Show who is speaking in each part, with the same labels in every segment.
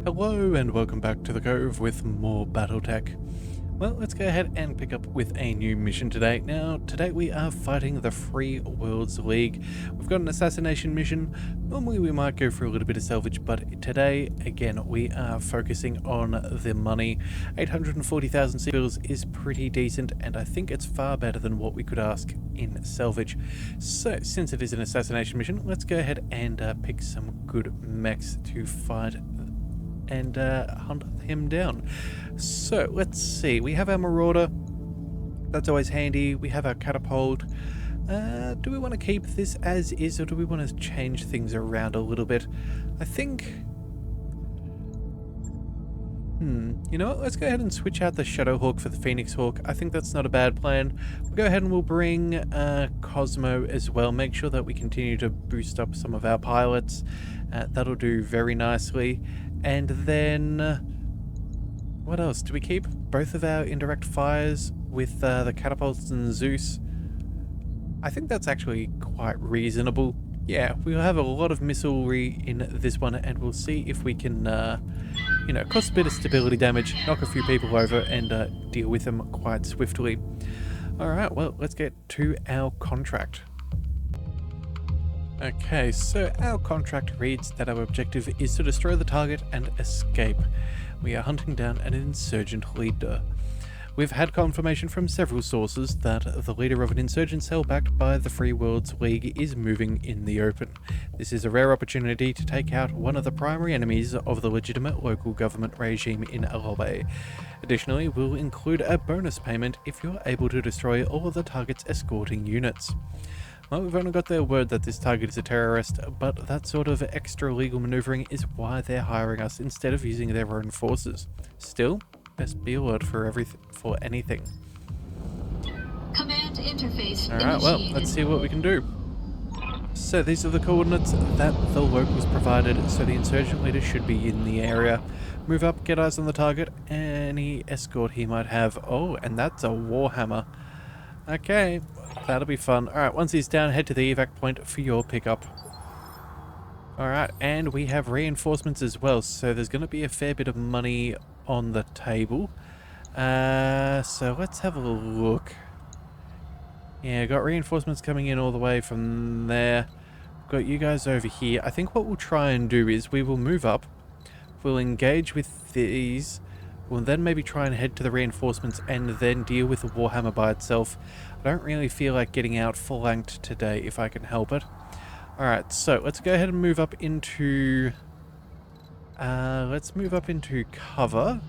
Speaker 1: Hello and welcome back to the Cove with more BattleTech. Well, let's go ahead and pick up with a new mission today. Now, today we are fighting the Free Worlds League. We've got an assassination mission. Normally we might go for a little bit of salvage, but today, again, we are focusing on the money. 840,000 civils is pretty decent, and I think it's far better than what we could ask in salvage. So, since it is an assassination mission, let's go ahead and pick some good mechs to fight and hunt him down. So let's see, we have our marauder, that's always handy. We have our catapult. Do we want to keep this as is, or do we want to change things around a little bit? I think you know what, let's go ahead and switch out the Shadow Hawk for the Phoenix Hawk. I think that's not a bad plan. We'll go ahead and we'll bring Cosmo as well. Make sure that we continue to boost up some of our pilots. That'll do very nicely. And then, what else? Do we keep both of our indirect fires with the catapults and Zeus? I think that's actually quite reasonable. Yeah, we'll have a lot of missilery in this one, and we'll see if we can, you know, cause a bit of stability damage, knock a few people over, and deal with them quite swiftly. Alright, well, let's get to our contract. Okay, so our contract reads that our objective is to destroy the target and escape. We are hunting down an insurgent leader. We've had confirmation from several sources that the leader of an insurgent cell backed by the Free Worlds League is moving in the open. This is a rare opportunity to take out one of the primary enemies of the legitimate local government regime in Alobe. Additionally, we'll include a bonus payment if you're able to destroy all of the target's escorting units. Well, we've only got their word that this target is a terrorist, but that sort of extra legal maneuvering is why they're hiring us instead of using their own forces. Still, best be alert for anything.
Speaker 2: Command interface
Speaker 1: Alright, well, let's see what we can do. So these are the coordinates that the locals provided, so the insurgent leader should be in the area. Move up, get eyes on the target, any escort he might have. Oh, and that's a Warhammer. Okay, that'll be fun. Alright, once he's down, head to the evac point for your pickup. Alright, and we have reinforcements as well, so there's going to be a fair bit of money on the table. So let's have a look. Yeah, got reinforcements coming in all the way from there. Got you guys over here. I think what we'll try and do is we will move up. We'll engage with these. We'll then maybe try and head to the reinforcements and then deal with the Warhammer by itself. I don't really feel like getting out flanked today if I can help it. Alright, so let's go ahead and move up into... let's move up into cover.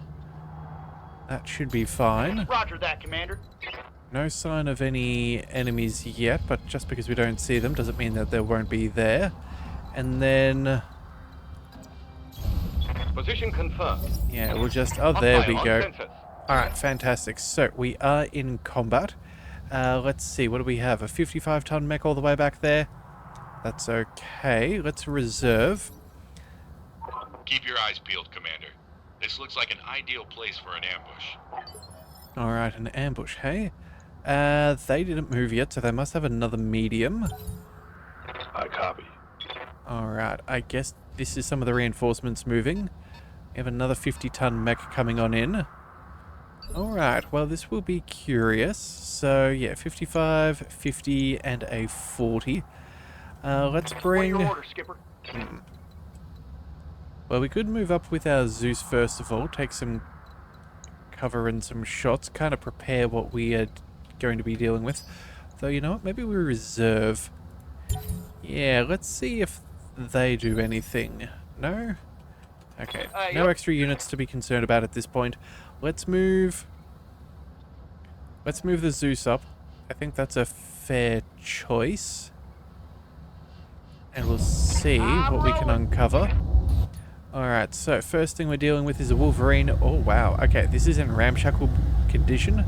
Speaker 1: That should be fine.
Speaker 3: Roger that, Commander.
Speaker 1: No sign of any enemies yet, but just because we don't see them doesn't mean that they won't be there. And then...
Speaker 3: Position confirmed.
Speaker 1: yeah, we'll just... oh, there we go. Alright, fantastic. So, we are in combat. Let's see, what do we have? A 55-ton mech all the way back there? That's okay. Let's reserve.
Speaker 4: Keep your eyes peeled, Commander. This looks like an ideal place for an ambush.
Speaker 1: Alright, an ambush, hey? They didn't move yet, so they must have another medium.
Speaker 4: I copy.
Speaker 1: Alright, I guess this is some of the reinforcements moving. We have another 50-ton mech coming on in. Alright, well this will be curious. So yeah, 55, 50, and a 40. Let's bring...
Speaker 3: Your order, Skipper.
Speaker 1: Well, we could move up with our Zeus first of all, take some cover and some shots, kind of prepare what we are going to be dealing with. Though, you know what, maybe we reserve. Yeah, let's see if they do anything. No? Okay, no extra units to be concerned about at this point. Let's move the Zeus up. I think that's a fair choice. And we'll see what we can uncover. Alright, so first thing we're dealing with is a Wolverine. Oh wow, okay, this is in ramshackle condition.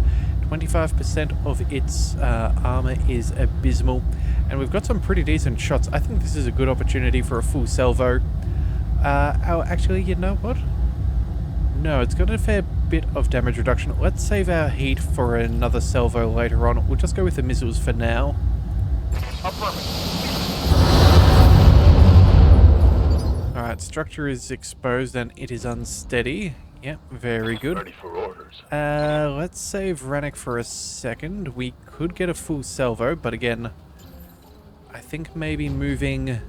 Speaker 1: 25% of its armor is abysmal. And we've got some pretty decent shots. I think this is a good opportunity for a full salvo. Oh, actually, you know what? No, it's got a fair bit of damage reduction. Let's save our heat for another salvo later on. We'll just go with the missiles for now. Alright, structure is exposed and it is unsteady. Yep, very good.
Speaker 2: Ready for orders.
Speaker 1: Let's save Rannick for a second. We could get a full salvo, but again, I think maybe moving...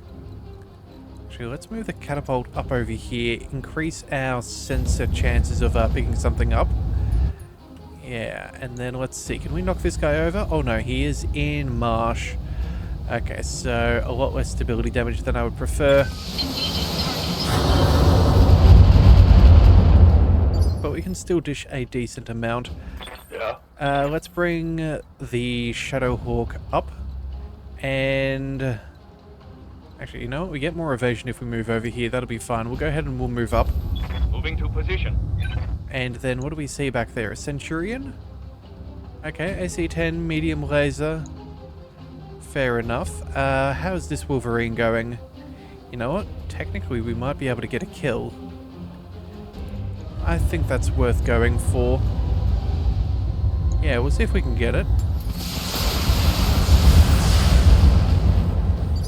Speaker 1: Actually, let's move the catapult up over here. Increase our sensor chances of picking something up. Yeah, and then let's see. Can we knock this guy over? Oh no, he is in marsh. Okay, so a lot less stability damage than I would prefer. But we can still dish a decent amount.
Speaker 2: Yeah.
Speaker 1: Let's bring the Shadowhawk up. And... Actually, you know what? We get more evasion if we move over here. That'll be fine. We'll go ahead and we'll move up.
Speaker 3: Moving to position.
Speaker 1: And then what do we see back there? A Centurion? Okay, AC-10, medium laser. Fair enough. How's this Wolverine going? You know what? Technically, we might be able to get a kill. I think that's worth going for. Yeah, we'll see if we can get it.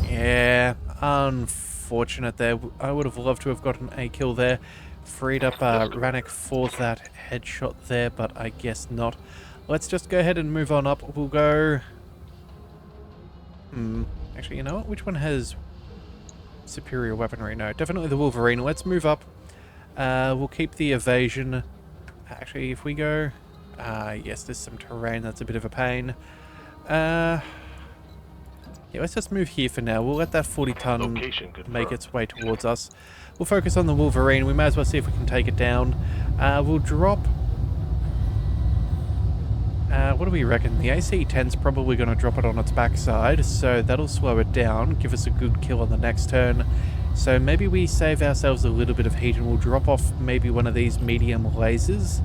Speaker 1: Yeah, unfortunate there. I would have loved to have gotten a kill there. Freed up Rannick for that headshot there, but I guess not. Let's just go ahead and move on up. We'll go... Actually, you know what? Which one has superior weaponry? No, definitely the Wolverine. Let's move up. We'll keep the evasion. Actually, if we go... yes, there's some terrain. That's a bit of a pain. Yeah, let's just move here for now. We'll let that 40-ton make its way towards us. We'll focus on the Wolverine. We may as well see if we can take it down. We'll drop... what do we reckon? The AC-10's probably going to drop it on its backside, so that'll slow it down, give us a good kill on the next turn. So maybe we save ourselves a little bit of heat and we'll drop off maybe one of these medium lasers.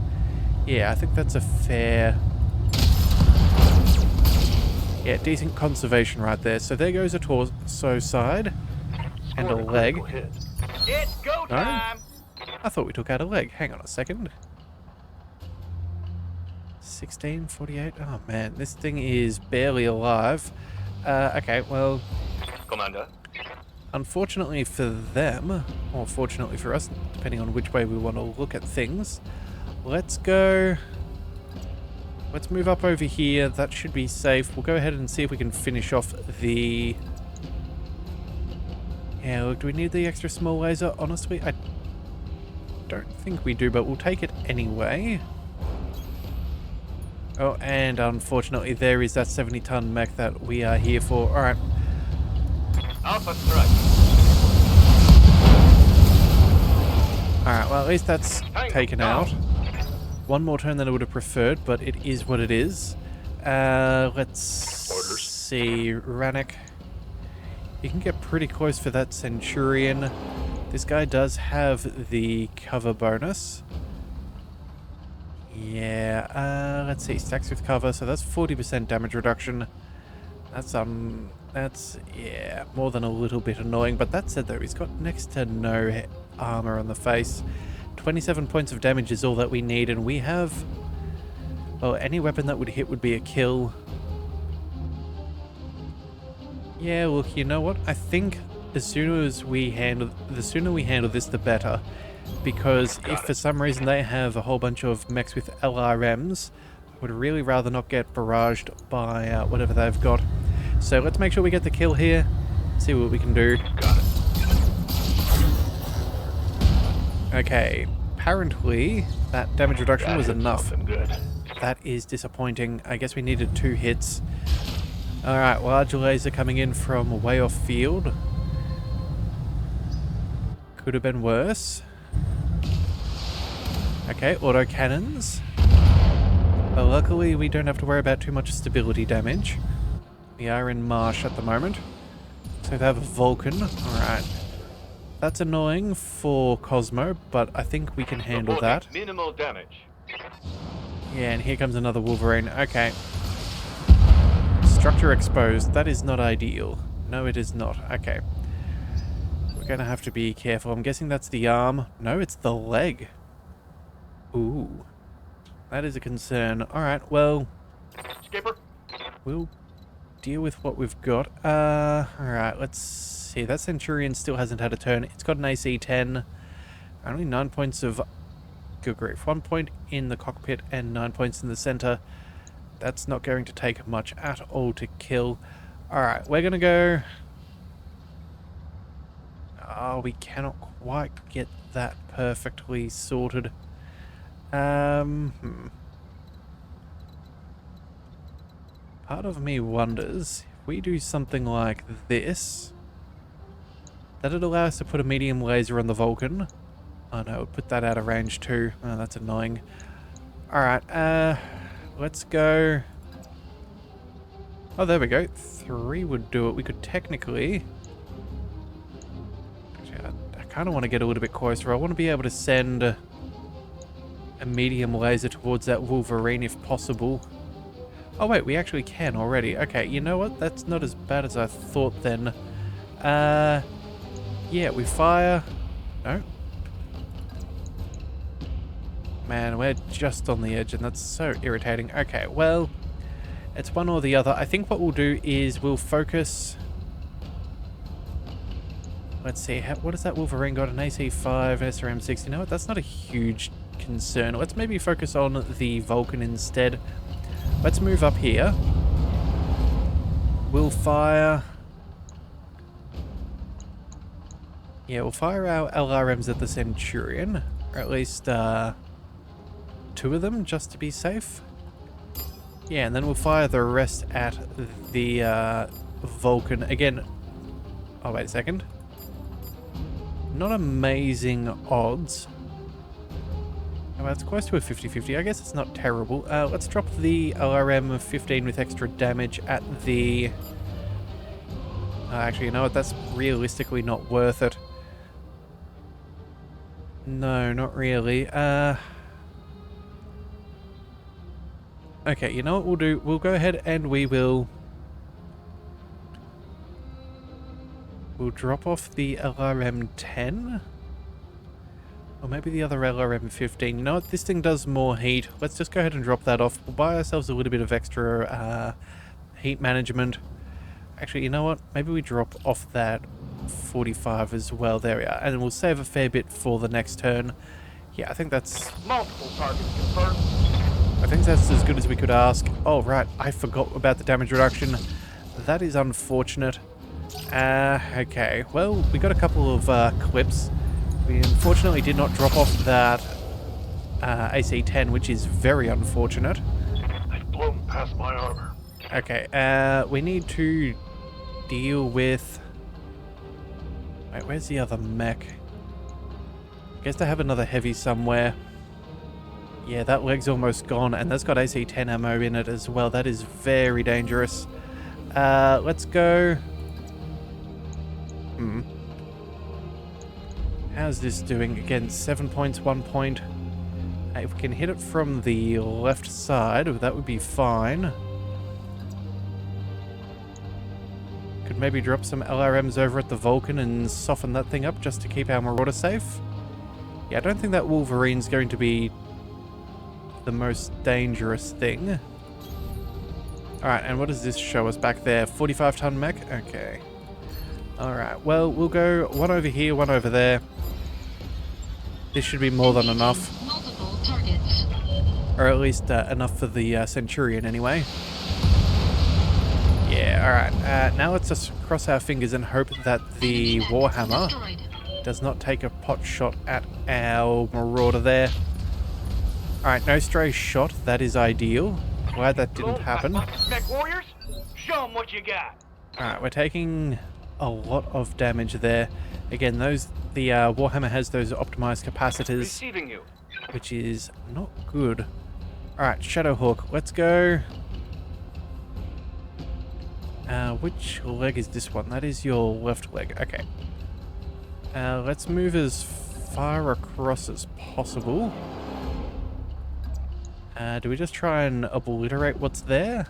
Speaker 1: Yeah, I think that's a fair... Yeah, decent conservation right there. So there goes a torso side and a leg.
Speaker 3: It's go time.
Speaker 1: I thought we took out a leg. Hang on a second. 1648. Oh man, this thing is barely alive. Okay, well,
Speaker 3: Commander.
Speaker 1: unfortunately for them, or fortunately for us, depending on which way we want to look at things, let's go... Let's move up over here. That should be safe. We'll go ahead and see if we can finish off the... Yeah, look, do we need the extra small laser? Honestly, I don't think we do, but we'll take it anyway. Oh, and unfortunately there is that 70-ton mech that we are here for. Alright.
Speaker 3: Alpha strike.
Speaker 1: Alright, well at least that's taken out. One more turn than I would have preferred, but it is what it is. Let's see. Rannick. You can get pretty close for that Centurion. This guy does have the cover bonus. Yeah, let's see. Stacks with cover, so that's 40% damage reduction. That's, yeah, more than a little bit annoying. But that said, though, he's got next to no armor on the face. 27 points of damage is all that we need, and we have... Well, any weapon that would hit would be a kill. Yeah, look, you know what? I think the sooner we handle this, the better. Because if for some reason they have a whole bunch of mechs with LRMs, I would really rather not get barraged by whatever they've got. So let's make sure we get the kill here. See what we can do.
Speaker 2: Got it.
Speaker 1: Okay, apparently that damage reduction was enough.
Speaker 2: Good.
Speaker 1: That is disappointing. I guess we needed 2 hits. Alright, large laser coming in from way off field. Could have been worse. Okay, auto cannons. But luckily we don't have to worry about too much stability damage. We are in marsh at the moment. So we have a Vulcan. Alright. That's annoying for Cosmo, but I think we can handle that.
Speaker 3: Minimal damage.
Speaker 1: Yeah, and here comes another Wolverine. Okay. Structure exposed. That is not ideal. No, it is not. Okay. We're going to have to be careful. I'm guessing that's the arm. No, it's the leg. Ooh. That is a concern. Alright, well...
Speaker 3: Skipper.
Speaker 1: We'll deal with what we've got. Alright, let's see. That Centurion still hasn't had a turn. It's got an AC 10. Only 9 points of... Good grief. 1 point in the cockpit and 9 points in the center. That's not going to take much at all to kill. Alright, we're going to go... Oh, we cannot quite get that perfectly sorted. Part of me wonders, if we do something like this, that'd allow us to put a medium laser on the Vulcan. Oh no, we'll put that out of range too. Oh, that's annoying. Alright, let's go... Oh, there we go. 3 would do it. We could technically... Actually, I kind of want to get a little bit closer. I want to be able to send a medium laser towards that Wolverine if possible. Oh wait, we actually can already. Okay, you know what? That's not as bad as I thought then. Yeah, we fire... No. Man, we're just on the edge and that's so irritating. Okay, well, it's one or the other. I think what we'll do is we'll focus... Let's see, what has that Wolverine got? An AC 5, SRM 6. You know what? That's not a huge concern. Let's maybe focus on the Vulcan instead. Let's move up here. We'll fire... Yeah, we'll fire our LRMs at the Centurion. Or at least, 2 of them, just to be safe. Yeah, and then we'll fire the rest at the Vulcan. Again... Oh, wait a second. Not amazing odds. Well, it's close to a 50-50. I guess it's not terrible. Let's drop the LRM 15 with extra damage at the... actually, you know what? That's realistically not worth it. No, not really. Okay, you know what we'll do? We'll go ahead and we'll drop off the LRM 10. Or maybe the other LRM 15. You know what? This thing does more heat. Let's just go ahead and drop that off. We'll buy ourselves a little bit of extra heat management. Actually, you know what? Maybe we drop off that 45 as well. There we are. And we'll save a fair bit for the next turn. Yeah, I think that's...
Speaker 3: Multiple targets confirmed.
Speaker 1: I think that's as good as we could ask. Oh, right. I forgot about the damage reduction. That is unfortunate. Okay. Well, we got a couple of clips. We unfortunately did not drop off that AC-10, which is very unfortunate.
Speaker 3: They've blown past my armor.
Speaker 1: Okay, we need to deal with... Wait, where's the other mech? I guess they have another heavy somewhere. Yeah, that leg's almost gone, and that's got AC-10 ammo in it as well. That is very dangerous. Let's go... How's this doing? Again, 7 points, 1 point. If we can hit it from the left side, that would be fine. Could maybe drop some LRMs over at the Vulcan and soften that thing up just to keep our Marauder safe. Yeah, I don't think that Wolverine's going to be the most dangerous thing. Alright, and what does this show us back there? 45-ton mech? Okay. Alright, well, we'll go one over here, one over there. This should be more than enough.
Speaker 2: Multiple targets.
Speaker 1: Or at least enough for the Centurion anyway. Yeah, alright. Now let's just cross our fingers and hope that the Warhammer does not take a pot shot at our Marauder there. Alright, no stray shot. That is ideal. Glad that didn't happen.
Speaker 3: MechWarriors, show them what you got.
Speaker 1: Alright, we're taking a lot of damage there. Again, the Warhammer has those optimized capacitors,
Speaker 3: Receiving you.
Speaker 1: which is not good. Alright, Shadowhawk, let's go. Which leg is this one? That is your left leg. Okay. Let's move as far across as possible. Do we just try and obliterate what's there?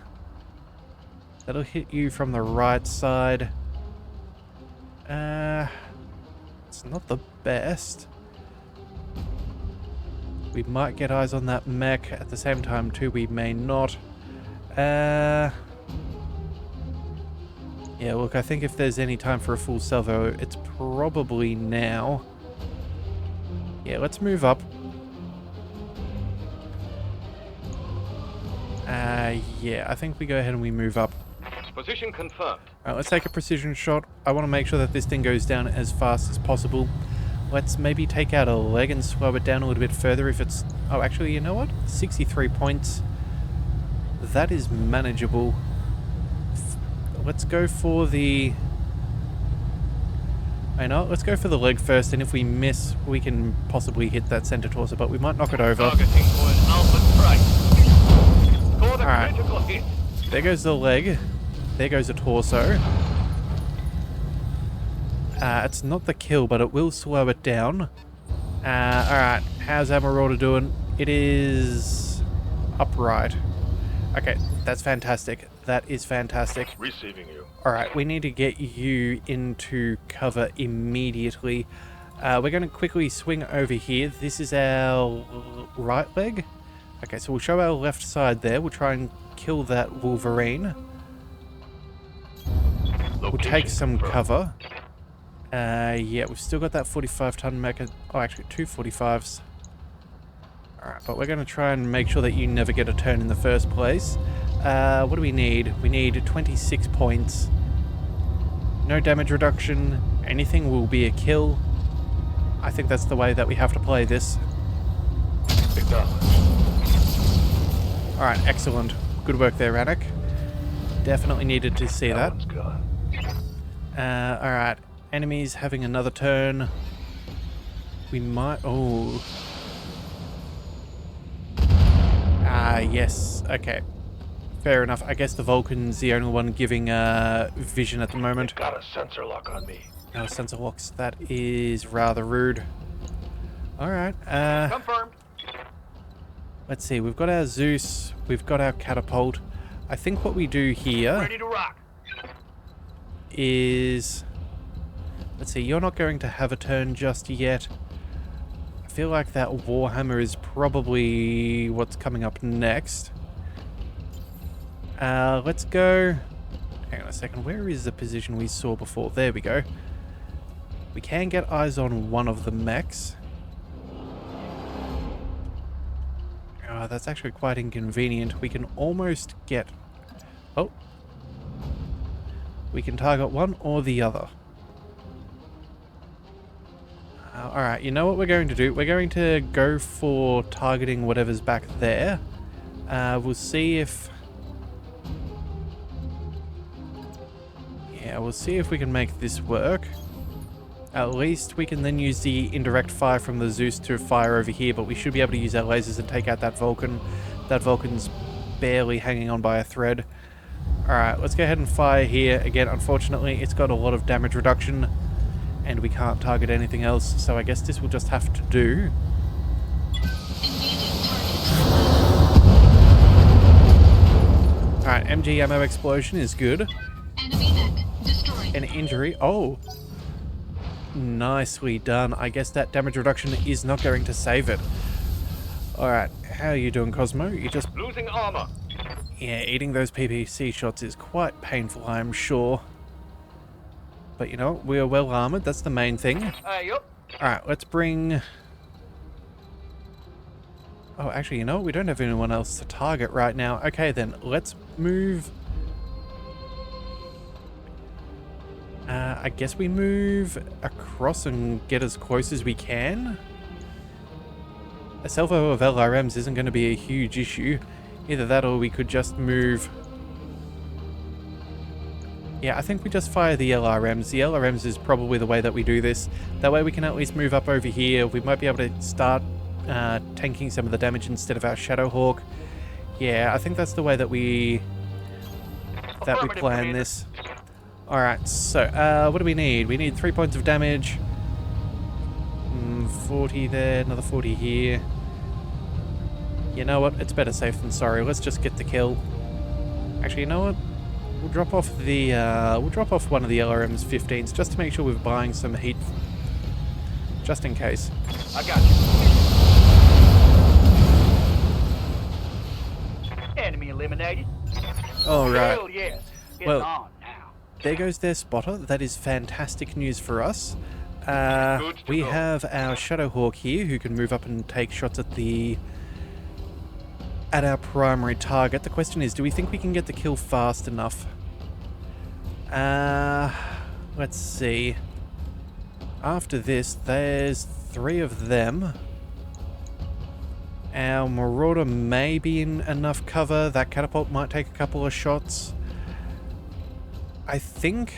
Speaker 1: That'll hit you from the right side. It's not the best. We might get eyes on that mech at the same time too. We may not. Yeah, look, I think if there's any time for a full salvo, it's probably now. Yeah, let's move up. Yeah, I think we go ahead and we move up.
Speaker 3: Position confirmed.
Speaker 1: Alright, let's take a precision shot. I want to make sure that this thing goes down as fast as possible. Let's maybe take out a leg and slow it down a little bit further if it's... Oh, actually, you know what? 63 points. That is manageable. Let's go for the... I know, let's go for the leg first, and if we miss, we can possibly hit that center torso, but we might knock it over.
Speaker 3: Targeting for an alpha strike. Score the
Speaker 1: Alright.
Speaker 3: critical hit.
Speaker 1: There goes the leg. There goes the torso. It's not the kill, but it will slow it down. Alright, how's our Marauder doing? It is... upright. Okay, that's fantastic. That is fantastic.
Speaker 3: Receiving you.
Speaker 1: Alright, we need to get you into cover immediately. We're going to quickly swing over here. This is our right leg. Okay, so we'll show our left side there. We'll try and kill that Wolverine. We'll take some cover. Yeah, we've still got that 45-ton mecha... Oh, actually, 2 45s. Alright, but we're going to try and make sure that you never get a turn in the first place. What do we need? We need 26 points. No damage reduction. Anything will be a kill. I think that's the way that we have to play this. Alright, excellent. Good work there, Rannoch. Definitely needed to see that. Alright, enemies having another turn. We might... Oh. Yes. Okay. Fair enough. I guess the Vulcan's the only one giving vision at the moment.
Speaker 3: Got a sensor lock on me.
Speaker 1: No sensor locks. That is rather rude. Alright.
Speaker 3: Confirmed.
Speaker 1: Let's see. We've got our Zeus. We've got our catapult. I think what we do here
Speaker 3: Ready to rock.
Speaker 1: is... Let's see. You're not going to have a turn just yet. I feel like that Warhammer is probably what's coming up next. Let's go... Hang on a second. Where is the position we saw before? There we go. We can get eyes on one of the mechs. Oh, that's actually quite inconvenient. We can almost get... Oh. We can target one or the other. Alright, you know what we're going to do? We're going to go for targeting whatever's back there. We'll see if... Yeah, we'll see if we can make this work. At least we can then use the indirect fire from the Zeus to fire over here, but we should be able to use our lasers and take out that Vulcan. That Vulcan's barely hanging on by a thread. Alright, let's go ahead and fire here. Again, unfortunately, it's got a lot of damage reduction, and we can't target anything else, so I guess this will just have to do. Alright, MG ammo explosion is good.
Speaker 2: Enemy mech destroyed.
Speaker 1: An injury. Oh. Nicely done. I guess that damage reduction is not going to save it. Alright, how are you doing, Cosmo? You just...
Speaker 3: Losing armor.
Speaker 1: Yeah, eating those PPC shots is quite painful, I'm sure. But you know, we are well armored, that's the main thing.
Speaker 3: Yup.
Speaker 1: Alright, let's bring... Oh, actually, you know what? We don't have anyone else to target right now. Okay, then, let's move... I guess we move across and get as close as we can. A salvo of LRMs isn't going to be a huge issue. Either that or we could just move... Yeah, I think we just fire the LRMs. The LRMs is probably the way that we do this. That way we can at least move up over here. We might be able to start tanking some of the damage instead of our Shadowhawk. Yeah, I think that's the way that we plan this. Alright, so, what do we need? We need 3 points of damage. 40 there, another 40 here. You know what? It's better safe than sorry. Let's just get the kill. Actually, you know what? We'll drop off the, we'll drop off one of the LRM's 15s just to make sure we're buying some heat. Just in case.
Speaker 3: I got you. Enemy eliminated.
Speaker 1: Alright.
Speaker 3: Hell yes. It's
Speaker 1: Well-
Speaker 3: on now.
Speaker 1: There goes their spotter. That is fantastic news for us.
Speaker 3: Good to
Speaker 1: We
Speaker 3: go.
Speaker 1: have our Shadowhawk here who can move up and take shots at our primary target. The question is, do we think we can get the kill fast enough? Let's see. After this, there's 3 of them. Our Marauder may be in enough cover. That catapult might take a couple of shots. I think...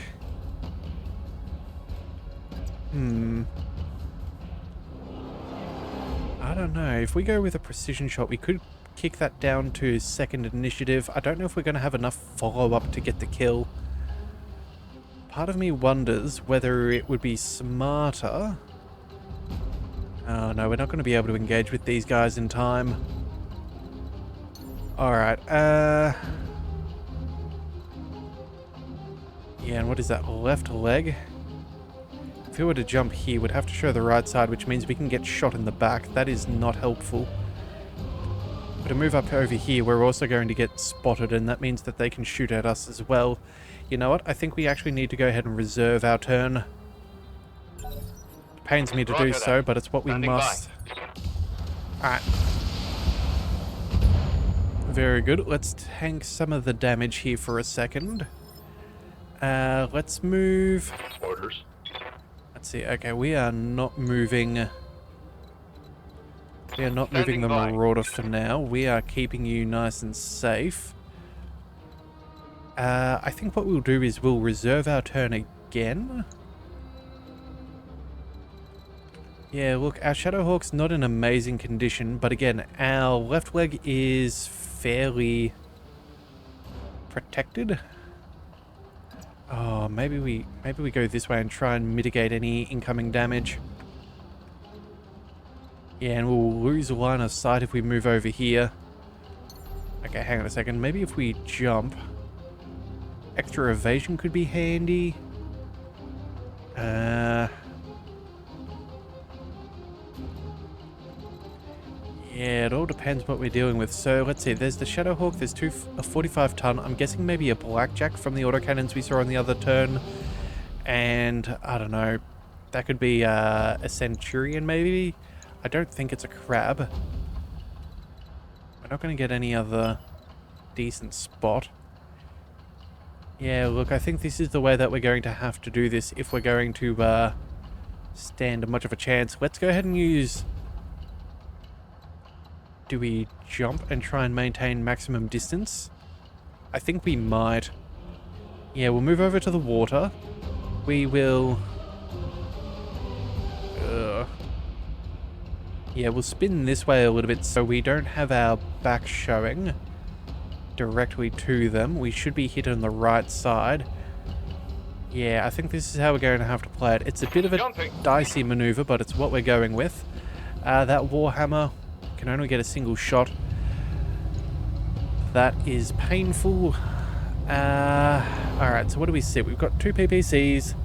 Speaker 1: I don't know. If we go with a precision shot, we could kick that down to second initiative. I don't know if we're going to have enough follow-up to get the kill. Part of me wonders whether it would be smarter... Oh no, we're not going to be able to engage with these guys in time. Alright, yeah, and what is that, left leg? If we were to jump here, we'd have to show the right side, which means we can get shot in the back. That is not helpful. But to move up over here, we're also going to get spotted, and that means that they can shoot at us as well. You know what? I think we actually need to go ahead and reserve our turn. Pains me to do so, but it's what we must. Alright. Very good. Let's tank some of the damage here for a second. Let's move...
Speaker 3: Orders.
Speaker 1: Let's see. Okay, we are not moving... We are not moving the
Speaker 3: Standing by.
Speaker 1: Marauder for now. We are keeping you nice and safe. I think what we'll do is we'll reserve our turn again. Yeah, look, our Shadowhawk's not in amazing condition, but again, our left leg is fairly protected. Oh, maybe we go this way and try and mitigate any incoming damage. Yeah, and we'll lose a line of sight if we move over here. Okay, hang on a second. Maybe if we jump, extra evasion could be handy. Yeah, it all depends what we're dealing with. So let's see, there's the Shadowhawk, there's a 45 ton. I'm guessing maybe a blackjack from the autocannons we saw on the other turn. And I don't know, that could be a Centurion maybe. I don't think it's a crab. We're not going to get any other decent spot. Yeah, look, I think this is the way that we're going to have to do this if we're going to stand much of a chance. Let's go ahead and use... Do we jump and try and maintain maximum distance? I think we might. Yeah, we'll move over to the water. We will... Yeah, we'll spin this way a little bit so we don't have our back showing directly to them. We should be hit on the right side. Yeah, I think this is how we're going to have to play it. It's a bit of a dicey maneuver, but it's what we're going with. That Warhammer can only get a single shot. That is painful. Alright, so what do we see? We've got 2 PPCs,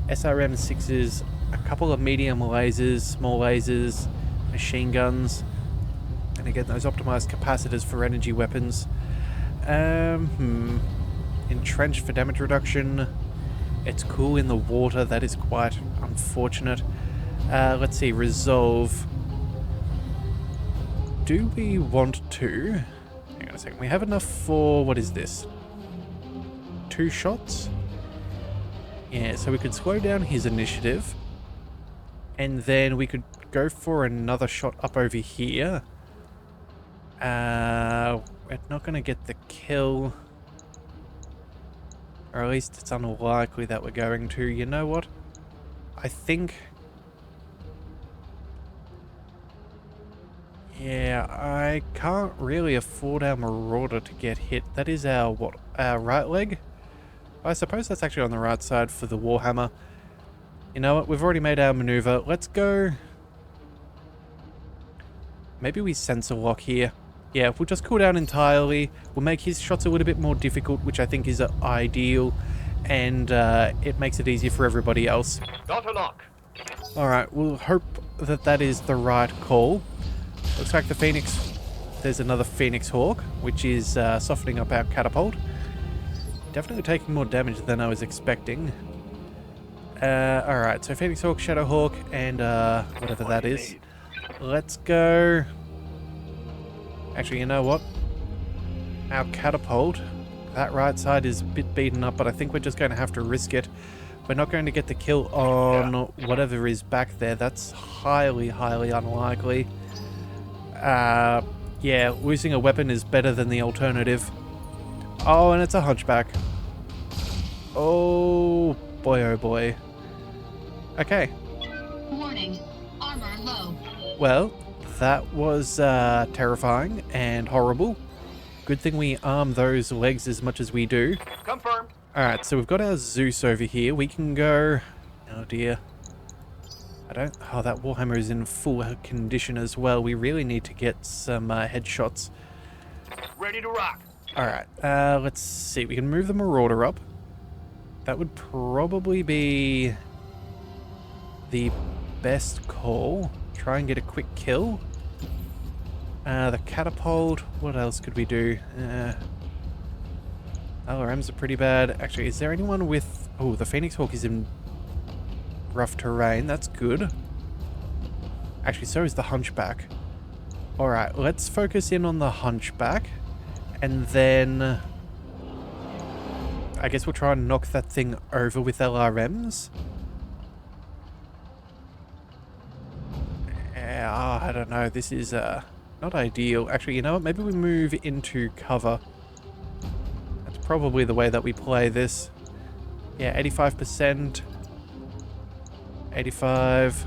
Speaker 1: SRM-6s, a couple of medium lasers, small lasers, machine guns, and again those optimized capacitors for energy weapons. Entrenched for damage reduction. It's cool in the water, that is quite unfortunate. Let's see, resolve. Do we want to... Hang on a second, we have enough for... What is this? 2 shots? Yeah, so we could slow down his initiative. And then we could go for another shot up over here. We're not going to get the kill. Or at least it's unlikely that we're going to. You know what? I think... Yeah, I can't really afford our Marauder to get hit. That is our, what, our right leg? I suppose that's actually on the right side for the Warhammer. You know what, we've already made our maneuver. Let's go... Maybe we sensor lock here. Yeah, we'll just cool down entirely. We'll make his shots a little bit more difficult, which I think is ideal. And it makes it easier for everybody else.
Speaker 3: Got a lock.
Speaker 1: Alright, we'll hope that that is the right call. Looks like the Phoenix... There's another Phoenix Hawk, which is softening up our catapult. Definitely taking more damage than I was expecting. Alright, so Phoenix Hawk, Shadow Hawk, and whatever that is. Let's go... Actually, you know what? Our catapult, that right side is a bit beaten up, but I think we're just going to have to risk it. We're not going to get the kill on whatever is back there. That's highly, highly unlikely. Yeah, losing a weapon is better than the alternative. Oh, and it's a hunchback. Oh boy. Okay.
Speaker 2: Warning. Armor low.
Speaker 1: Well, that was terrifying and horrible. Good thing we arm those legs as much as we do.
Speaker 3: Confirmed.
Speaker 1: Alright, so we've got our Zeus over here. We can go... Oh dear. Oh, that Warhammer is in full condition as well. We really need to get some headshots.
Speaker 3: Ready to rock.
Speaker 1: Alright, let's see. We can move the Marauder up. That would probably be the best call. Try and get a quick kill. The catapult. What else could we do? LRMs are pretty bad. Actually, is there anyone with... Oh, the Phoenix Hawk is in rough terrain. That's good. Actually, so is the Hunchback. Alright, let's focus in on the Hunchback. And then... I guess we'll try and knock that thing over with LRMs. I don't know. This is not ideal. Actually, you know what? Maybe we move into cover. That's probably the way that we play this. Yeah, 85%. 85.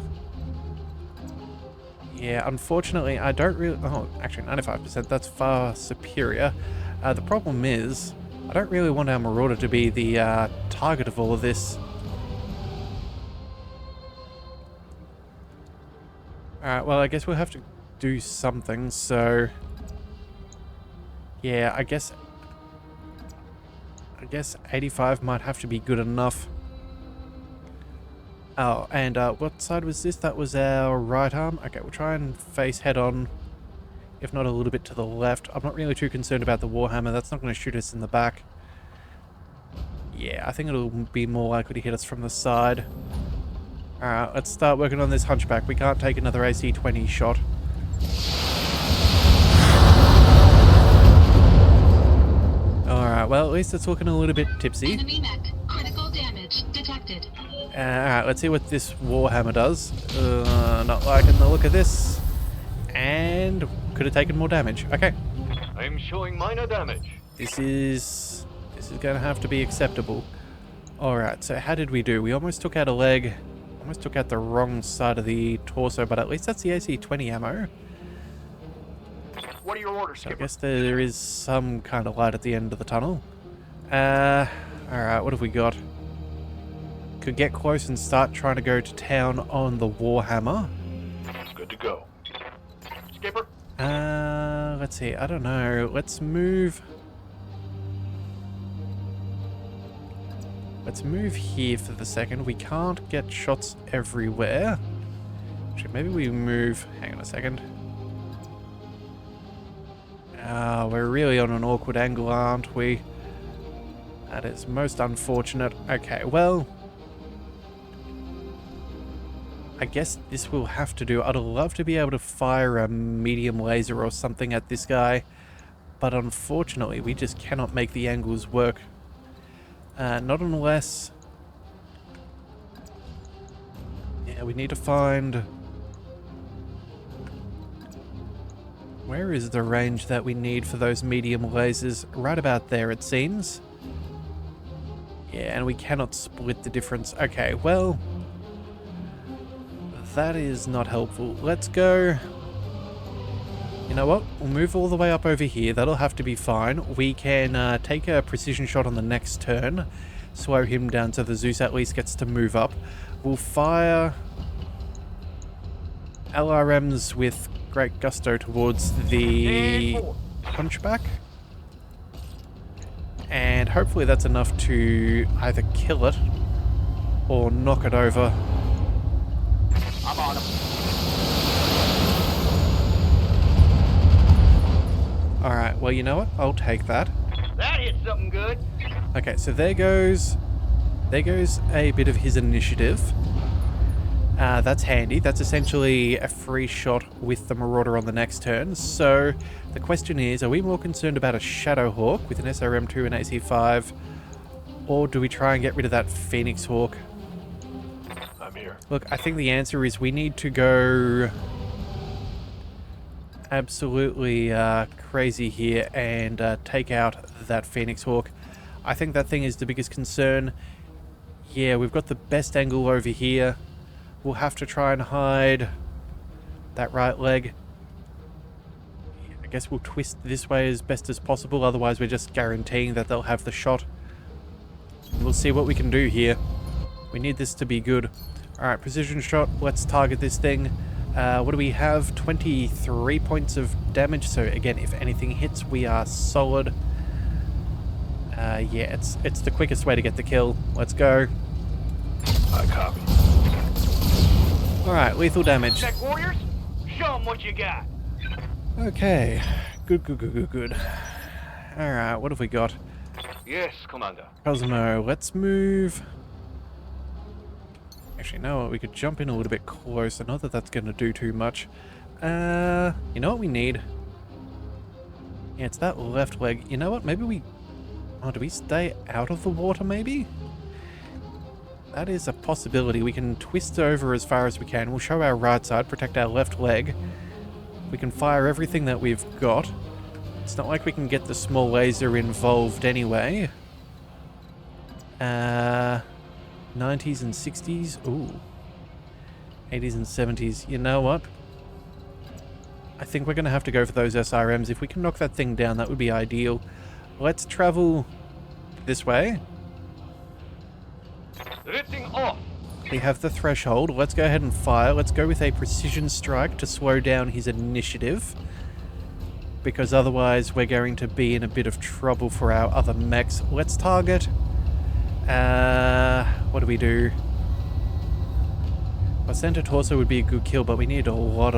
Speaker 1: Yeah, unfortunately, I don't really... Oh, actually, 95%. That's far superior. The problem is, I don't really want our Marauder to be the target of all of this. Alright, well, I guess we'll have to do something, so... Yeah, I guess 85 might have to be good enough. Oh, and what side was this? That was our right arm. Okay, we'll try and face head on, if not a little bit to the left. I'm not really too concerned about the Warhammer. That's not going to shoot us in the back. Yeah, I think it'll be more likely to hit us from the side. Alright, let's start working on this Hunchback. We can't take another AC-20 shot. Alright, well, at least it's looking a little bit tipsy.
Speaker 2: Enemy mech. Critical damage detected.
Speaker 1: Alright, let's see what this Warhammer does. Not liking the look of this. And could have taken more damage. Okay.
Speaker 3: I'm showing minor damage.
Speaker 1: This is going to have to be acceptable. Alright, so how did we do? We almost took out a leg. Almost took out the wrong side of the torso, but at least that's the AC-20 ammo.
Speaker 3: What are your orders,
Speaker 1: So I
Speaker 3: Skipper?
Speaker 1: guess there is some kind of light at the end of the tunnel. Alright, what have we got? Could get close and start trying to go to town on the Warhammer.
Speaker 3: Good to go. Skipper?
Speaker 1: Let's see, I don't know. Let's move here for the second. We can't get shots everywhere. Actually, maybe we move... Hang on a second. We're really on an awkward angle, aren't we? That is most unfortunate. Okay, well... I guess this will have to do. I'd love to be able to fire a medium laser or something at this guy, but unfortunately we just cannot make the angles work. Not unless... Yeah, we need to find... Where is the range that we need for those medium lasers? Right about there, it seems. Yeah, and we cannot split the difference. Okay, well... That is not helpful. Let's go... You know what? We'll move all the way up over here. That'll have to be fine. We can take a precision shot on the next turn. Slow him down so the Zeus at least gets to move up. We'll fire... LRMs with great gusto towards the Hunchback. And hopefully that's enough to either kill it or knock it over.
Speaker 3: I'm on him.
Speaker 1: Alright, well, you know what? I'll take that.
Speaker 3: That hit something good.
Speaker 1: Okay, so there goes a bit of his initiative. That's handy. That's essentially a free shot with the Marauder on the next turn. So the question is, are we more concerned about a Shadowhawk with an SRM2 and AC5, or do we try and get rid of that Phoenix Hawk?
Speaker 3: I'm here.
Speaker 1: Look, I think the answer is we need to go absolutely crazy here and take out that Phoenix Hawk. I think that thing is the biggest concern. Yeah, we've got the best angle over here. We'll have to try and hide that right leg. I guess we'll twist this way as best as possible, otherwise we're just guaranteeing that they'll have the shot. We'll see what we can do here. We need this to be good. Alright, precision shot. Let's target this thing. What do we have? 23 points of damage. So again, if anything hits, we are solid. Yeah, it's the quickest way to get the kill. Let's go.
Speaker 3: I copy.
Speaker 1: Alright, lethal damage.
Speaker 3: MechWarriors, show them what you got.
Speaker 1: Okay. Good. Alright, what have we got?
Speaker 3: Yes, Commander.
Speaker 1: Cosmo, let's move. Actually, no, we could jump in a little bit closer. Not that that's going to do too much. You know what we need? Yeah, it's that left leg. You know what? Maybe we... Oh, do we stay out of the water, maybe? That is a possibility. We can twist over as far as we can. We'll show our right side, protect our left leg. We can fire everything that we've got. It's not like we can get the small laser involved anyway. 90s and 60s. Ooh. 80s and 70s. You know what? I think we're going to have to go for those SRMs. If we can knock that thing down, that would be ideal. Let's travel this way.
Speaker 3: Lifting off.
Speaker 1: We have the threshold. Let's go ahead and fire. Let's go with a precision strike to slow down his initiative, because otherwise we're going to be in a bit of trouble for our other mechs. Let's target. What do we do? Well, center torso would be a good kill, but we need a lot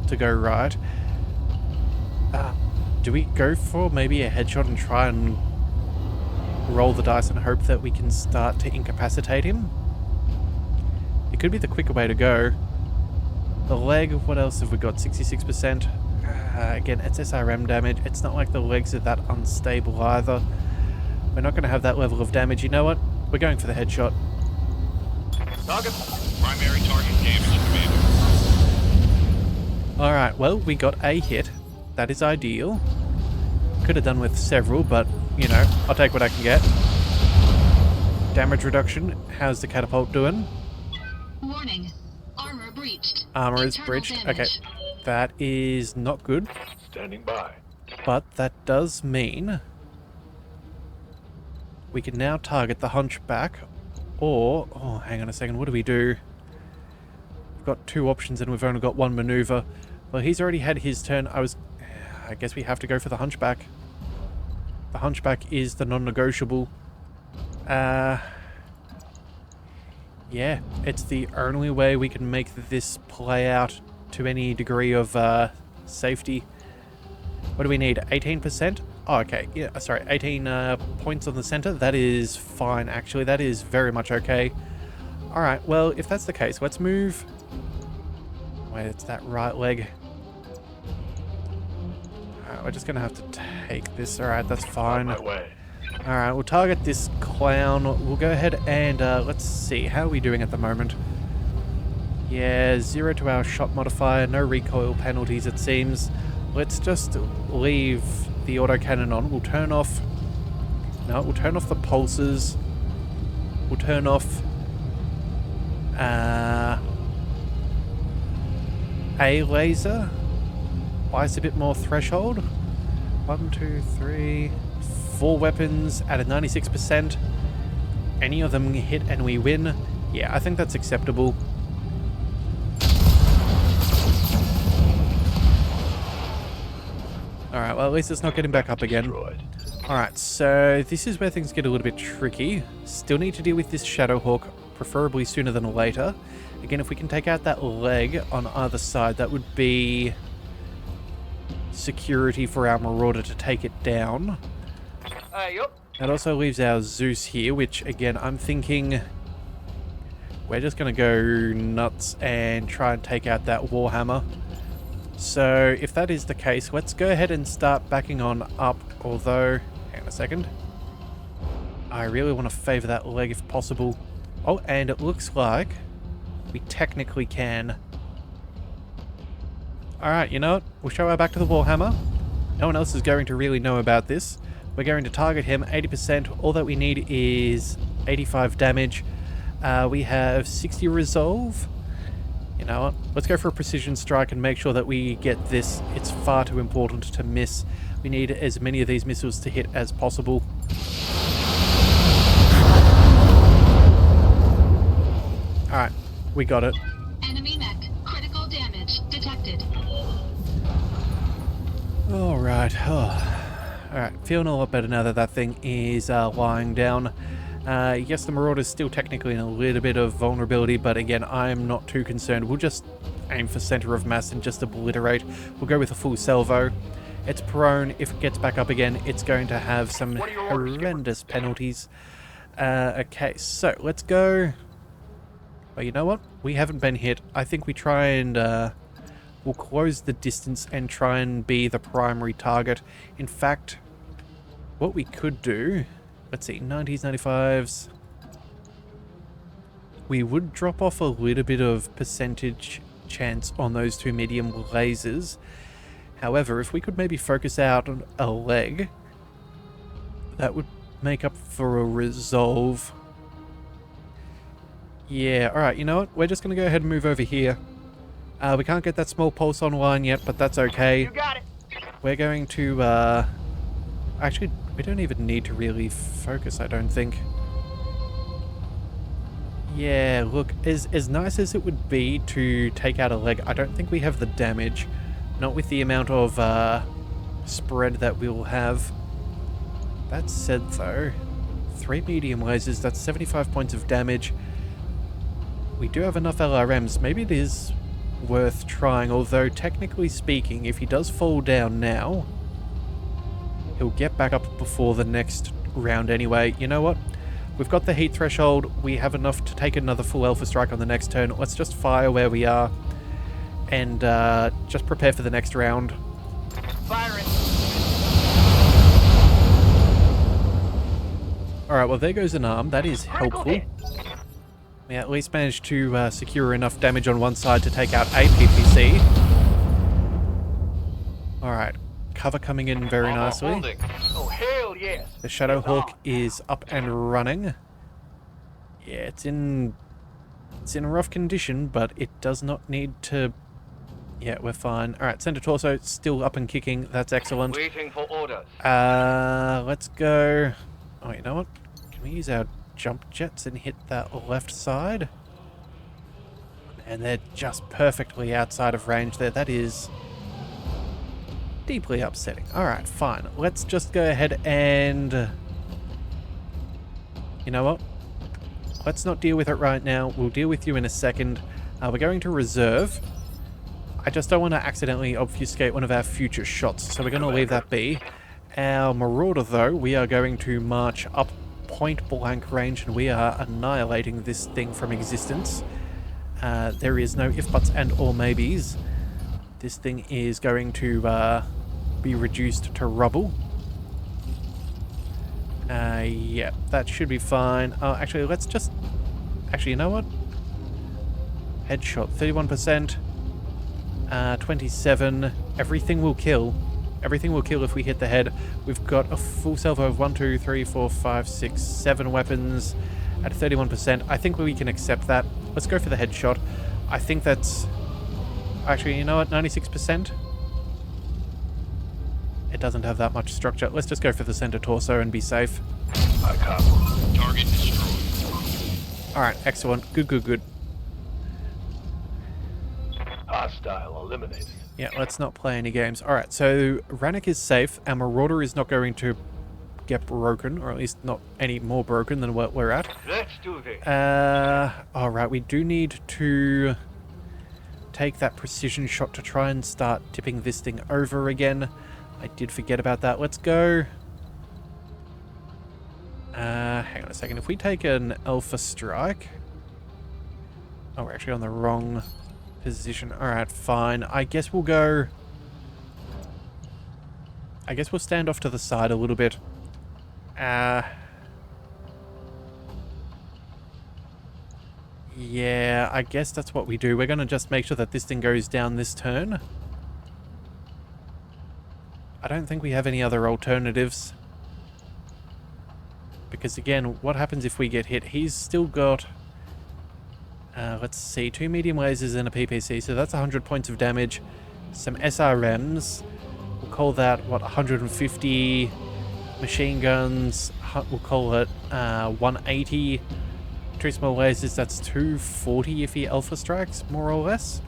Speaker 1: to go right. Do we go for maybe a headshot and try and roll the dice and hope that we can start to incapacitate him? It could be the quicker way to go. The leg, what else have we got? 66%. Again, it's SRM damage. It's not like the legs are that unstable either. We're not going to have that level of damage. You know what? We're going for the headshot.
Speaker 3: Target.
Speaker 4: Primary target damage, Commander.
Speaker 1: Alright, well, we got a hit. That is ideal. Could have done with several, but, you know, I'll take what I can get. Damage reduction. How's the catapult doing?
Speaker 2: Warning. Armor breached.
Speaker 1: Armor is
Speaker 2: Internal
Speaker 1: breached. Okay,
Speaker 2: damage.
Speaker 1: that is not good.
Speaker 3: Standing by.
Speaker 1: But that does mean we can now target the hunchback, or... Oh, hang on a second. What do we do? We've got two options and we've only got one maneuver. Well, he's already had his turn. I guess we have to go for the hunchback. The hunchback is the non-negotiable. Yeah, it's the only way we can make this play out to any degree of safety. What do we need? 18%? Oh, okay. Yeah, sorry. 18 points on the center. That is fine, actually. That is very much okay. Alright, well, if that's the case, let's move... Wait, it's that right leg. Alright, we're just going to have to take this. Alright, that's fine.
Speaker 3: On my way.
Speaker 1: Alright, we'll target this clown. We'll go ahead and let's see. How are we doing at the moment? Yeah, 0 to our shot modifier. No recoil penalties, it seems. Let's just leave the autocannon on. We'll turn off... No, we'll turn off the pulses. We'll turn off... a laser. Buys a bit more threshold. 1, 2, 3... 4 weapons at a 96%. Any of them hit and we win. Yeah, I think that's acceptable. Alright, well at least it's not getting back up again.
Speaker 3: Destroyed.
Speaker 1: Alright, so this is where things get a little bit tricky. Still need to deal with this Shadowhawk, preferably sooner than later. Again, if we can take out that leg on either side, that would be security for our Marauder to take it down.
Speaker 3: Yup.
Speaker 1: That also leaves our Zeus here, which again, I'm thinking we're just going to go nuts and try and take out that Warhammer. So if that is the case, let's go ahead and start backing on up, although, hang on a second. I really want to favor that leg if possible. Oh, and it looks like we technically can. Alright, you know what? We'll show our back to the Warhammer. No one else is going to really know about this. We're going to target him 80%. All that we need is 85 damage. We have 60 resolve. You know what? Let's go for a precision strike and make sure that we get this. It's far too important to miss. We need as many of these missiles to hit as possible. Alright, we got it.
Speaker 2: Enemy mech. Critical damage detected.
Speaker 1: Alright. Alright, feeling a lot better now that that thing is lying down. Yes, the Marauder's still technically in a little bit of vulnerability, but again, I'm not too concerned. We'll just aim for center of mass and just obliterate. We'll go with a full salvo. It's prone. If it gets back up again, it's going to have some horrendous penalties. Okay, so let's go. Well, you know what? We haven't been hit. I think we try and we'll close the distance and try and be the primary target. In fact, what we could do, let's see, 90s, 95s. We would drop off a little bit of percentage chance on those two medium lasers. However, if we could maybe focus out on a leg, that would make up for a resolve. Yeah, alright, you know what? We're just going to go ahead and move over here. We can't get that small pulse online yet, but that's okay.
Speaker 3: You got it.
Speaker 1: We're going to, actually, we don't even need to really focus, I don't think. Yeah, look, as nice as it would be to take out a leg, I don't think we have the damage. Not with the amount of, spread that we'll have. That said, though, 3 medium lasers, that's 75 points of damage. We do have enough LRMs. Maybe it is worth trying, although technically speaking, if he does fall down now, he'll get back up before the next round anyway. You know what? We've got the heat threshold. We have enough to take another full alpha strike on the next turn. Let's just fire where we are and just prepare for the next round.
Speaker 3: Firing.
Speaker 1: Alright, well there goes an arm. That is
Speaker 3: Critical
Speaker 1: helpful.
Speaker 3: hit.
Speaker 1: We at least managed to secure enough damage on one side to take out a PPC. Alright, cover coming in very nicely.
Speaker 3: Holding. Oh, hell yes.
Speaker 1: The Shadow Hawk is up and running. Yeah, it's in rough condition, but it does not need to... Yeah, we're fine. Alright, Center Torso still up and kicking. That's excellent.
Speaker 3: Waiting for orders.
Speaker 1: Let's go... Oh, you know what? Can we use our jump jets and hit that left side? And they're just perfectly outside of range there. That is deeply upsetting. Alright, fine. Let's just go ahead and... You know what? Let's not deal with it right now. We'll deal with you in a second. We're going to reserve. I just don't want to accidentally obfuscate one of our future shots, so we're going to leave that be. Our Marauder, though, we are going to march up point blank range and we are annihilating this thing from existence. There is no if, buts, and or maybes. This thing is going to be reduced to rubble. Yeah, that should be fine. Actually, let's just... Actually, you know what? Headshot, 31%. 27. Everything will kill. Everything will kill if we hit the head. We've got a full salvo of 1, 2, 3, 4, 5, 6, 7 weapons at 31%. I think we can accept that. Let's go for the headshot. I think that's... Actually, you know what? 96%? It doesn't have that much structure. Let's just go for the center torso and be safe.
Speaker 3: I copy.
Speaker 4: Target destroyed.
Speaker 1: Alright, excellent. Good, good, good.
Speaker 3: Hostile eliminated.
Speaker 1: Yeah, let's not play any games. Alright, so Rannick is safe. Our Marauder is not going to get broken, or at least not any more broken than what we're at.
Speaker 3: Let's do this.
Speaker 1: Alright, we do need to take that precision shot to try and start tipping this thing over again. I did forget about that. Let's go. Hang on a second. If we take an Alpha Strike... Oh, we're actually on the wrong position. Alright, fine. I guess we'll go... I guess we'll stand off to the side a little bit. Yeah, I guess that's what we do. We're going to just make sure that this thing goes down this turn. I don't think we have any other alternatives. Because again, what happens if we get hit? He's still got... let's see, 2 medium lasers and a PPC, so that's 100 points of damage. Some SRMs. We'll call that, what, 150 machine guns. We'll call it 180. 2 small lasers, that's 240 if he Alpha Strikes, more or less.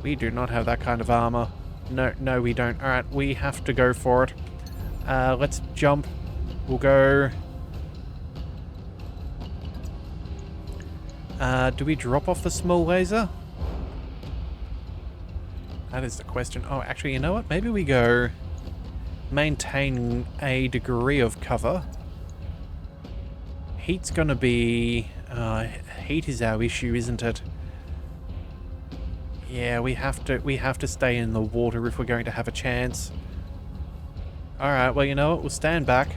Speaker 1: We do not have that kind of armor. No, we don't. Alright, we have to go for it. Let's jump. We'll go... do we drop off the small laser? That is the question. Oh, actually, you know what? Maybe we go maintain a degree of cover. Heat's gonna be... heat is our issue, isn't it? Yeah, we have to stay in the water if we're going to have a chance. Alright, well, you know what? We'll stand back.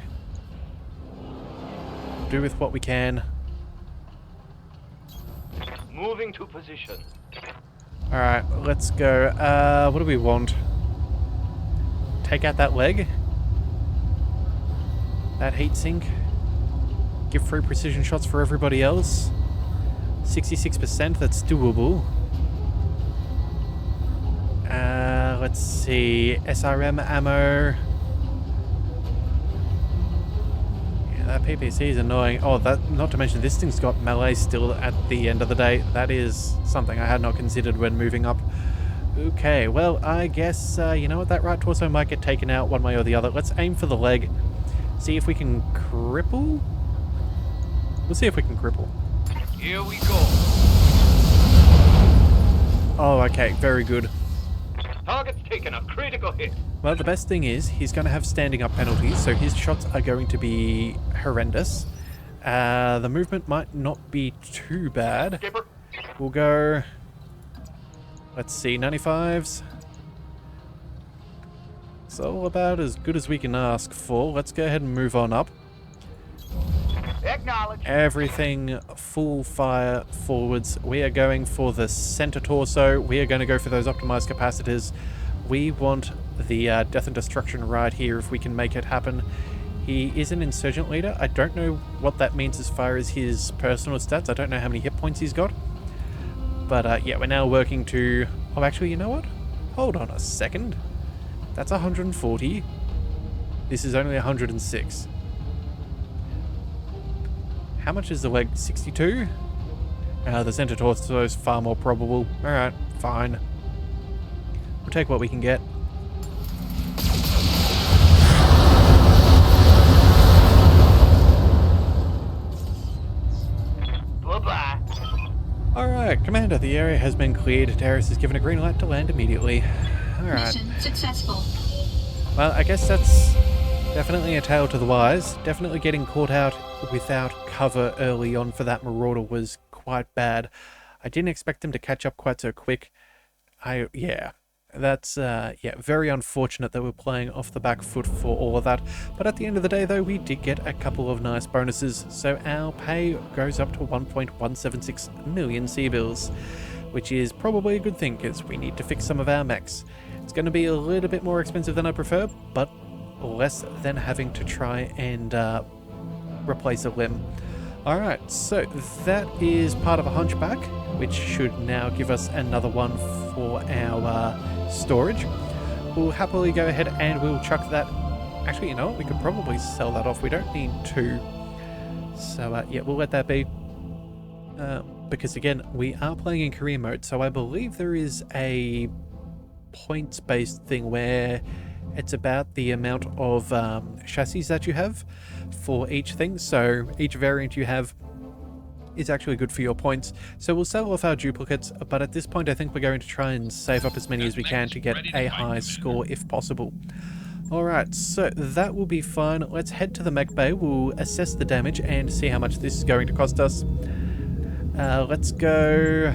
Speaker 1: Do with what we can.
Speaker 3: Moving to position.
Speaker 1: Alright, let's go. What do we want? Take out that leg. That heat sink. Give free precision shots for everybody else. 66%, that's doable. Let's see. SRM ammo. Yeah, that PPC is annoying. Oh, that, not to mention this thing's got melee still at the end of the day. That is something I had not considered when moving up. Okay, well, I guess, you know what? That right torso might get taken out one way or the other. Let's aim for the leg. See if we can cripple? We'll see if we can cripple.
Speaker 3: Here we go.
Speaker 1: Oh, okay. Very good.
Speaker 3: Target's taken a critical hit.
Speaker 1: Well, the best thing is he's going to have standing up penalties, so his shots are going to be horrendous. The movement might not be too bad.
Speaker 3: Skipper.
Speaker 1: We'll go... Let's see, 95s. It's all about as good as we can ask for. Let's go ahead and move on up.
Speaker 3: Acknowledge.
Speaker 1: Everything full fire forwards. We are going for the center torso. We are going to go for those optimized capacitors. We want the death and destruction right here if we can make it happen. He is an insurgent leader. I don't know what that means as far as his personal stats. I don't know how many hit points he's got. But yeah, we're now working to... Oh, actually, you know what? Hold on a second. That's 140. This is only 106. How much is the leg? 62? The center torso is far more probable. Alright, fine. We'll take what we can get.
Speaker 3: Bye-bye.
Speaker 1: Alright, Commander, the area has been cleared. Darius is given a green light to land immediately. Alright.
Speaker 2: Mission successful.
Speaker 1: Well, I guess that's definitely a tale to the wise. Definitely getting caught out without cover early on for that Marauder was quite bad. I didn't expect them to catch up quite so quick. Yeah, that's, yeah, very unfortunate that we're playing off the back foot for all of that. But at the end of the day, though, we did get a couple of nice bonuses. So our pay goes up to 1.176 million C-bills, which is probably a good thing because we need to fix some of our mechs. It's going to be a little bit more expensive than I prefer, but less than having to try and replace a limb. Alright, so that is part of a hunchback, which should now give us another one for our storage. We'll happily go ahead and we'll chuck that. Actually, you know what? We could probably sell that off. We don't need two. So, yeah, we'll let that be. Because, again, we are playing in career mode, so I believe there is a points-based thing where it's about the amount of chassis that you have for each thing. So each variant you have is actually good for your points. So we'll sell off our duplicates, but at this point I think we're going to try and save up as many as we can to get a high score if possible. Alright, so that will be fine. Let's head to the mech bay. We'll assess the damage and see how much this is going to cost us. Let's go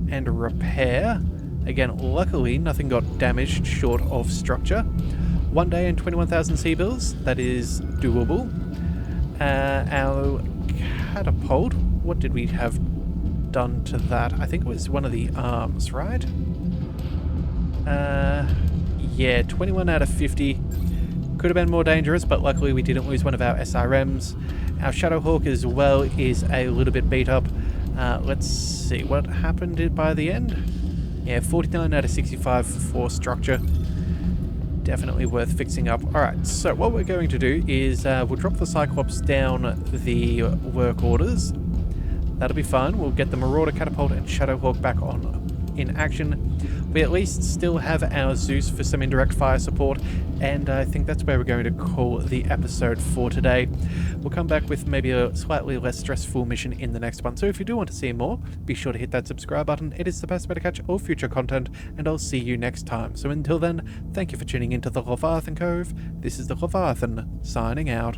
Speaker 1: and repair. Again, luckily nothing got damaged short of structure. 1 day and 21,000 C-bills. That is doable. Our catapult, what did we have done to that? I think it was one of the arms, right? Yeah, 21 out of 50. Could have been more dangerous, but luckily we didn't lose one of our SRMs. Our Shadowhawk as well is a little bit beat up. Let's see what happened by the end. Yeah, 49 out of 65 for structure. Definitely worth fixing up. Alright, so what we're going to do is we'll drop the Cyclops down the work orders. That'll be fun. We'll get the Marauder, Catapult, and Shadowhawk back on in action. We at least still have our Zeus for some indirect fire support, and I think that's where we're going to call the episode for today. We'll come back with maybe a slightly less stressful mission in the next one, so if you do want to see more, be sure to hit that subscribe button. It is the best way to catch all future content, and I'll see you next time. So until then, thank you for tuning into the Leviathan Cove. This is the Leviathan, signing out.